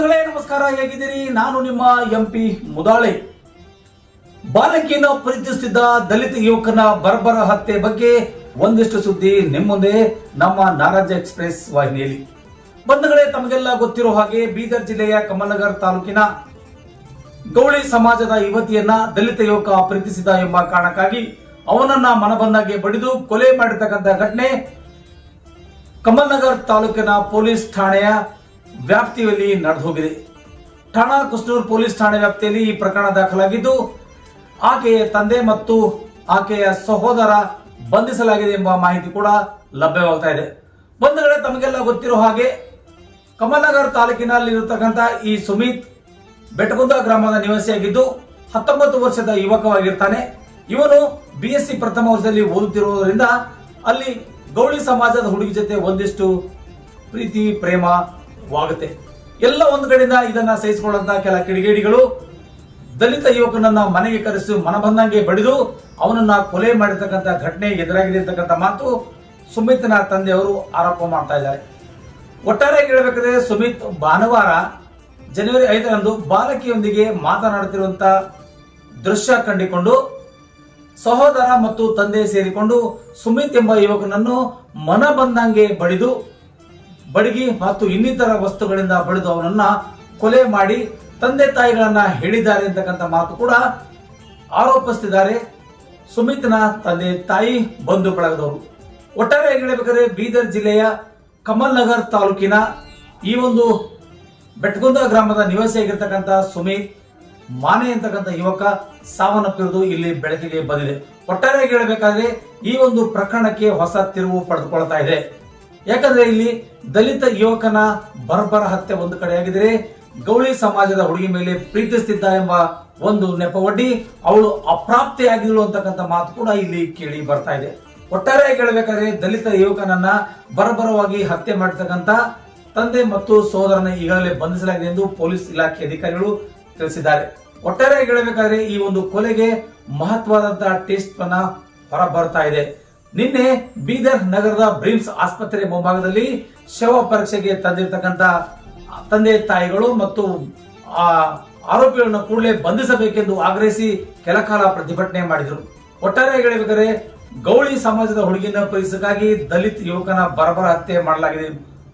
ಬಂಧುಗಳೇ ನಮಸ್ಕಾರ, ಹೇಗಿದ್ದೀರಿ? ನಾನು ನಿಮ್ಮ ಎಂಪಿ ಮುದಾಳೆ. ಬಾಲಕಿಯನ್ನು ಪ್ರೀತಿಸುತ್ತಿದ್ದ ದಲಿತ ಯುವಕನ ಬರ್ಬರ ಹತ್ಯೆ ಬಗ್ಗೆ ಒಂದಿಷ್ಟು ಸುದ್ದಿ ನಿಮ್ಮ ಮುಂದೆ ನಮ್ಮ ನಾರಾಜ ಎಕ್ಸ್ಪ್ರೆಸ್ ವಾಹಿನಿಯಲ್ಲಿ. ಬಂಧುಗಳೇ, ತಮಗೆಲ್ಲ ಗೊತ್ತಿರೋ ಹಾಗೆ ಬೀದರ್ ಜಿಲ್ಲೆಯ ಕಮಲನಗರ್ ತಾಲೂಕಿನ ಗೌಳಿ ಸಮಾಜದ ಯುವತಿಯನ್ನ ದಲಿತ ಯುವಕ ಪ್ರೀತಿಸಿದ ಎಂಬ ಕಾರಣಕ್ಕಾಗಿ ಅವನನ್ನ ಮನಬಂದಾಗೆ ಬಡಿದು ಕೊಲೆ ಮಾಡಿರ್ತಕ್ಕಂಥ ಘಟನೆ ಕಮಲನಗರ್ ತಾಲೂಕಿನ ಪೊಲೀಸ್ ಠಾಣೆಯ ವ್ಯಾಪ್ತಿಯಲ್ಲಿ ನಡೆದು ಹೋಗಿದೆ. ಠಾಣಾ ಕುಸ್ನೂರ್ ಪೊಲೀಸ್ ಠಾಣೆ ವ್ಯಾಪ್ತಿಯಲ್ಲಿ ಈ ಪ್ರಕರಣ ದಾಖಲಾಗಿದ್ದು, ಆಕೆಯ ತಂದೆ ಮತ್ತು ಆಕೆಯ ಸಹೋದರ ಬಂಧಿಸಲಾಗಿದೆ ಎಂಬ ಮಾಹಿತಿ ಕೂಡ ಲಭ್ಯವಾಗ್ತಾ ಇದೆ. ಬಂಧುಗಳೇ, ತಮಗೆಲ್ಲ ಗೊತ್ತಿರೋ ಹಾಗೆ ಕಮಲನಗರ್ ತಾಲೂಕಿನಲ್ಲಿರತಕ್ಕಂಥ ಈ ಸುಮಿತ್ ಬೆಟ್ಟಗುಂದ ಗ್ರಾಮದ ನಿವಾಸಿಯಾಗಿದ್ದು 19 ವರ್ಷದ ಯುವಕವಾಗಿರ್ತಾನೆ. ಇವನು BSc ಪ್ರಥಮ ವರ್ಷದಲ್ಲಿ ಓದುತ್ತಿರುವುದರಿಂದ ಅಲ್ಲಿ ಗೌಳಿ ಸಮಾಜದ ಹುಡುಗಿ ಜೊತೆ ಒಂದಿಷ್ಟು ಪ್ರೀತಿ ಪ್ರೇಮವಾಗುತ್ತೆ. ಎಲ್ಲ ಒಂದು ಕಡೆಯಿಂದ ಇದನ್ನ ಸಹಿಸಿಕೊಳ್ಳುವಂತಹ ಕೆಲ ಕಿಡಿಗೇಡಿಗಳು ದಲಿತ ಯುವಕನನ್ನ ಮನೆಗೆ ಕರೆಸಿ ಮನಬಂದಂಗೆ ಬಡಿದು ಅವನನ್ನ ಕೊಲೆ ಮಾಡಿರ್ತಕ್ಕಂಥ ಘಟನೆ ಎದುರಾಗಿದೆ ಅಂತಕ್ಕಂಥ ಮಾತು ಸುಮಿತ್ನ ತಂದೆಯವರು ಆರೋಪ ಮಾಡ್ತಾ ಇದ್ದಾರೆ. ಒಟ್ಟಾರೆ ಹೇಳಬೇಕಾದ್ರೆ ಸುಮಿತ್ ಭಾನುವಾರ ಜನವರಿ 5ರಂದು ಬಾಲಕಿಯೊಂದಿಗೆ ಮಾತನಾಡುತ್ತಿರುವಂತಹ ದೃಶ್ಯ ಕಂಡುಕೊಂಡು ಸಹೋದರ ಮತ್ತು ತಂದೆ ಸೇರಿಕೊಂಡು ಸುಮಿತ್ ಎಂಬ ಯುವಕನನ್ನು ಮನಬಂದಂಗೆ ಬಡಗಿ ಮತ್ತು ಇನ್ನಿತರ ವಸ್ತುಗಳಿಂದ ಬಡಿದು ಅವನನ್ನ ಕೊಲೆ ಮಾಡಿ ತಂದೆ ತಾಯಿಗಳನ್ನ ಹೇಳಿದ್ದಾರೆ ಅಂತಕ್ಕಂಥ ಮಾತು ಕೂಡ ಆರೋಪಿಸುತ್ತಿದ್ದಾರೆ ಸುಮಿತ್ನ ತಂದೆ ತಾಯಿ ಬಂಧು ಬಳಗದವರು. ಒಟ್ಟಾರೆ ಹೇಳಬೇಕಾದ್ರೆ ಬೀದರ್ ಜಿಲ್ಲೆಯ ಕಮಲನಗರ್ ತಾಲೂಕಿನ ಈ ಒಂದು ಬೆಟ್ಟಗುಂದ ಗ್ರಾಮದ ನಿವಾಸಿಯಾಗಿರ್ತಕ್ಕಂಥ ಸುಮಿತ್ ಮಾನೆ ಅಂತಕ್ಕಂಥ ಯುವಕ ಸಾವನ್ನಪ್ಪಿರುವುದು ಇಲ್ಲಿ ಬೆಳಕಿಗೆ ಬಂದಿದೆ. ಒಟ್ಟಾರೆ ಹೇಳಬೇಕಾದ್ರೆ ಈ ಒಂದು ಪ್ರಕರಣಕ್ಕೆ ಹೊಸ ತಿರುವು ಪಡೆದುಕೊಳ್ತಾ ಇದೆ. ಯಾಕಂದ್ರೆ ಇಲ್ಲಿ ದಲಿತ ಯುವಕನ ಬರ್ಬರ ಹತ್ಯೆ ಒಂದು ಕಡೆಯಾಗಿದ್ರೆ, ಗೌಳಿ ಸಮಾಜದ ಹುಡುಗಿ ಮೇಲೆ ಪ್ರೀತಿಸುತ್ತಿದ್ದ ಎಂಬ ಒಂದು ನೆಪವೊಡ್ಡಿ ಅವಳು ಅಪ್ರಾಪ್ತಿಯಾಗಿದ್ಳು ಅಂತಕ್ಕಂಥ ಮಾತು ಕೂಡ ಇಲ್ಲಿ ಕೇಳಿ ಬರ್ತಾ ಇದೆ. ಒಟ್ಟಾರೆ ಹೇಳಬೇಕಾದ್ರೆ ದಲಿತ ಯುವಕನನ್ನ ಬರಬರವಾಗಿ ಹತ್ಯೆ ಮಾಡಿರ್ತಕ್ಕಂಥ ತಂದೆ ಮತ್ತು ಸಹೋದರನ ಈಗಾಗಲೇ ಬಂಧಿಸಲಾಗಿದೆ ಎಂದು ಪೊಲೀಸ್ ಇಲಾಖೆ ಅಧಿಕಾರಿಗಳು ತಿಳಿಸಿದ್ದಾರೆ. ಒಟ್ಟಾರೆ ಹೇಳಬೇಕಾದ್ರೆ ಈ ಒಂದು ಕೊಲೆಗೆ ಮಹತ್ವದಂತಹ ಟೆಸ್ಟ್ ಅನ್ನ ಹೊರ ಬರ್ತಾ ಇದೆ. ನಿನ್ನೆ ಬೀದರ್ ನಗರದ ಬ್ರಿಮ್ಸ್ ಆಸ್ಪತ್ರೆ ಮುಂಭಾಗದಲ್ಲಿ ಶವ ಪರೀಕ್ಷೆಗೆ ತಂದಿರತಕ್ಕಂತ ತಂದೆ ತಾಯಿಗಳು ಮತ್ತು ಆರೋಪಿಗಳನ್ನು ಕೂಡಲೇ ಬಂಧಿಸಬೇಕೆಂದು ಆಗ್ರಹಿಸಿ ಕೆಲ ಕಾಲ ಪ್ರತಿಭಟನೆ ಮಾಡಿದರು. ಒಟ್ಟಾರೆ ಹೇಳಬೇಕಾದ್ರೆ ಗೌಳಿ ಸಮಾಜದ ಹುಡುಗಿನ ಪ್ರೀತಿಸಕ್ಕಾಗಿ ದಲಿತ ಯುವಕನ ಬರಬರ ಹತ್ಯೆ ಮಾಡಲಾಗಿದೆ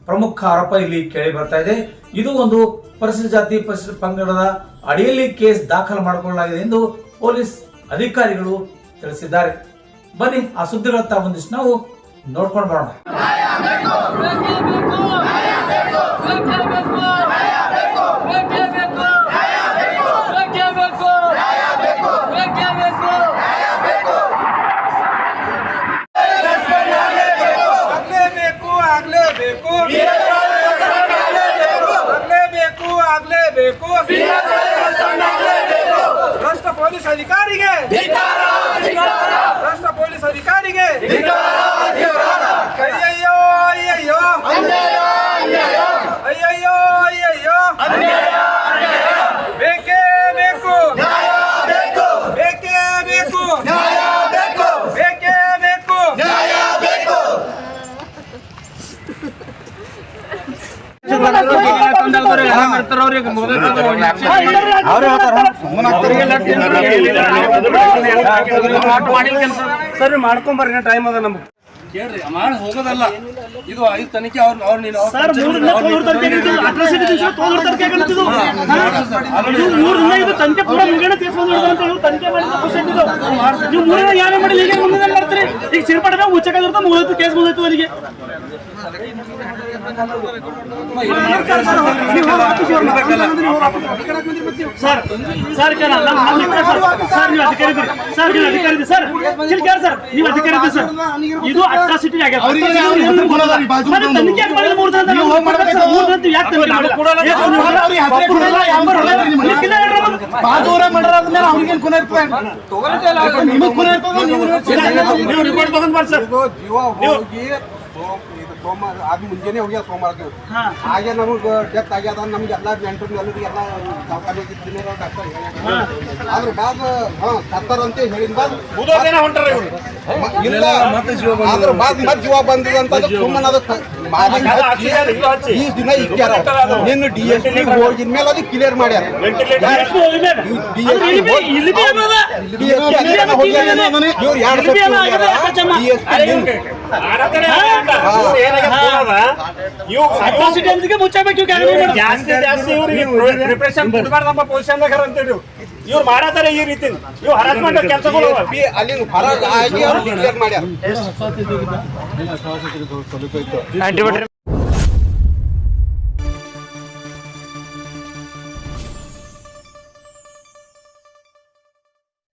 ಪ್ರಮುಖ ಆರೋಪ ಇಲ್ಲಿ ಕೇಳಿ ಬರ್ತಾ ಇದೆ. ಇದು ಒಂದು ಪರಿಶಿಷ್ಟ ಜಾತಿ ಪರಿಶಿಷ್ಟ ಪಂಗಡದ ಅಡಿಯಲ್ಲಿ ಕೇಸ್ ದಾಖಲು ಮಾಡಿಕೊಳ್ಳಲಾಗಿದೆ ಎಂದು ಪೊಲೀಸ್ ಅಧಿಕಾರಿಗಳು ತಿಳಿಸಿದ್ದಾರೆ. ಬನ್ನಿ ಆ ಸುದ್ದಿಗಳತ್ತ ಒಂದಿಷ್ಟು ನಾವು ನೋಡ್ಕೊಂಡು ಬರೋಣ. ರಾಷ್ಟ್ರ ಪೊಲೀಸ್ ಅಧಿಕಾರಿಗೆ ರಾಷ್ಟ್ರ ಪೊಲೀಸ್ ಅಧಿಕಾರಿಗೆ ಅಯ್ಯಯ್ಯೋ ಅಯ್ಯಯ್ಯೋ ಅಯ್ಯಯ್ಯೋ ಅಯ್ಯಯ್ಯೋ ಬೇಕೇ ಬೇಕು ಬೇಕೇ ಬೇಕು ಬೇಕೇ ಬೇಕು ಸರಿ ಮಾಡ್ಕೊಂಬರ್ರಿ, ಟೈಮ್ ಅದ ನಮ್ಗೆ ಕೇಳ್ರಿ. ಮಾಡಿ ಹೋಗೋದಲ್ಲ, ಇದು ಐದು ತನಿಖೆ ಈಗ ಸಿರ್ಪಡ ಮುಚ್ಚಕ್ಕಾಗಿರ್ತ ಮುಗಿದು ಕೇಸ್ ಮುಗಿತು ಅಲ್ಲಿಗೆ. ಸರ್ ಸರ್ ನೀವು ಅಧಿಕಾರಿ ಸರ್, ನೀವು ಅಧಿಕಾರಿ ಸರ್, ಸರ್ ನೀವು ಅಧಿಕಾರಿ ಸರ್, ಇದು ಅಟ್ರಾಸಿಟಿ ಆಗಿದೆ. ತನಿಖೆ ಮಾಡಿಲ್ಲ 3 ದಿನ ಯಾಕೆ ರಿಪೋರ್ಟ್ ತಗೊಂಡ್ ಮಾಡಿ ಸರ್. ಸೋಮವಾರ ಅದು ಮುಂಜಾನೆ ಹೋಗ್ಯ ಸೋಮವಾರಕ್ಕೆ ಹಾಗೆ ನಮಗೆ ಡೆತ್ ಆಗ್ಯದ. ನಮ್ಗೆ ಎಲ್ಲ ನೆಂಟರು ಎಲ್ಲ ದವಾಖಾನೆ ಡಾಕ್ಟರ್ ಆದ್ರ ಬಾದ್ ಸತ್ತಾರಂತೆ ಹೇಳಿದ ಬಾದ್ ಹೊಂಟಾರ ಇವ್ರು ಇಲ್ಲ ಅದ್ರ ಬಾದ್ ಮತ್ ಜೀವ ಬಂದಿದೆ ಅಂತಂದ್ರೆ ಸುಮ್ಮನೆ ಅದಕ್ಕೆ ಈ ದಿನ ಇಕ್ಕ್ಯಾರ ನಿನ್ನ DSP ಹೋಗಿದ ಮೇಲೆ ಅದು ಕ್ಲಿಯರ್ ಮಾಡ್ಯಾರ ಇವ್ರು ಇವ್ರು ಮಾಡತಾರೆ ಈ ರೀತಿ ಇವ್ರು ಹರಾಸ್ಮೆಂಟ್ ಕೆಲಸಗಳು ಅಲ್ಲಿಂದ ಹೊರಗೆ ಆಗಿ ಅವ್ರು ಕ್ಲಿಯರ್ ಮಾಡ್ಯಾರ